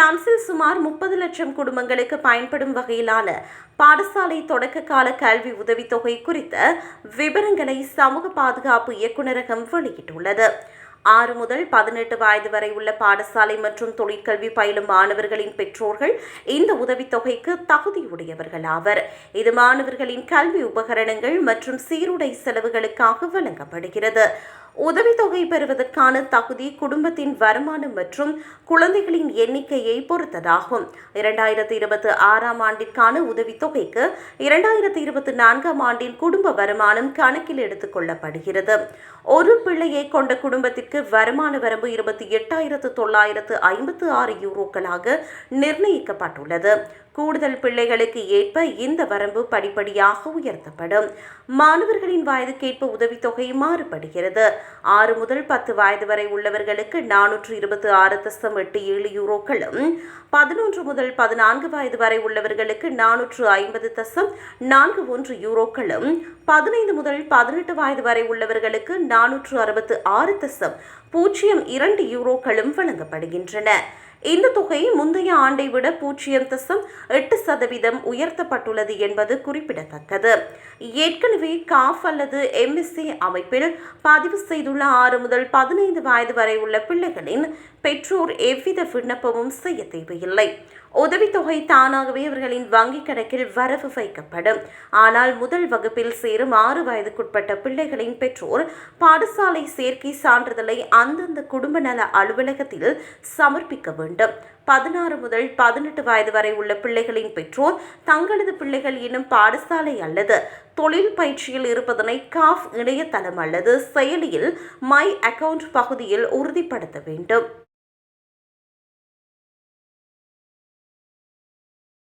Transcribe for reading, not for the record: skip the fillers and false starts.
பிரான்சில் சுமார் 30 லட்சம் குடும்பங்களுக்கு பயன்படும் வகையிலான பாடசாலை தொடக்க கால கல்வி உதவித்தொகை குறித்த விவரங்களை சமூக பாதுகாப்பு இயக்குநரகம் வெளியிட்டுள்ளது. 6 முதல் 18 வயது வரை உள்ள பாடசாலை மற்றும் தொழிற்கல்வி பயிலும் மாணவர்களின் பெற்றோர்கள் இந்த உதவித்தொகைக்கு தகுதியுடையவர்கள் ஆவர். இது மாணவர்களின் கல்வி உபகரணங்கள் மற்றும் சீருடை செலவுகளுக்காக வழங்கப்படுகிறது. உதவித்தொகை பெறுவதற்கான தகுதி குடும்பத்தின் வருமானம் மற்றும் குழந்தைகளின் எண்ணிக்கையை பொறுத்ததாகும். 2026ஆம் ஆண்டிற்கான உதவித்தொகைக்கு 2024ஆம் ஆண்டின் குடும்ப வருமானம் கணக்கில் எடுத்துக் கொள்ளப்படுகிறது. ஒரு பிள்ளையை கொண்ட குடும்பத்திற்கு வருமான வரம்பு 28,956 யூரோக்களாக நிர்ணயிக்கப்பட்டுள்ளது. கூடுதல் பிள்ளைகளுக்கு ஏற்ப இந்த வரம்பு படிப்படியாக உயர்த்தப்படும். மாணவர்களின் வயதுக்கேற்ப உதவித்தொகை மாறுபடுகிறது. 6 முதல் 10 வயது வரை உள்ளவர்களுக்கு 426.87 யூரோக்களும், 11 முதல் 14 வயது வரை உள்ளவர்களுக்கு 450.41 யூரோக்களும், 15 முதல் 18 வயது வரை உள்ளவர்களுக்கு 466.02 யூரோக்களும் வழங்கப்படுகின்றன. இந்த தொகை முந்தைய ஆண்டை விட 0.8% உயர்த்தப்பட்டுள்ளது என்பது குறிப்பிடத்தக்கது. ஏற்கனவே காஃப் அல்லது MSc அமைப்பில் பதிவு செய்துள்ள 6 முதல் 15 வயது வரை உள்ள பிள்ளைகளின் பெற்றோர் எவ்வித விண்ணப்பமும் செய்ய தேவையில்லை. உதவித்தொகை தானாகவே அவர்களின் வங்கிக் கணக்கில் வரவு வைக்கப்படும். ஆனால் முதல் வகுப்பில் சேரும் 6 வயதுக்குட்பட்ட பிள்ளைகளின் பெற்றோர் பாடசாலை சேர்க்கை சான்றிதழை அந்தந்த குடும்ப நல அலுவலகத்தில் சமர்ப்பிக்க வேண்டும். 16 முதல் 18 வயது வரை உள்ள பிள்ளைகளின் பெற்றோர் தங்களது பிள்ளைகள் இன்னும் பாடசாலை அல்லது தொழில் பயிற்சியில் இருப்பதனை காஃப் இணையதளம் அல்லது செயலியில் மை அக்கவுண்ட் பகுதியில் உறுதிப்படுத்த வேண்டும்.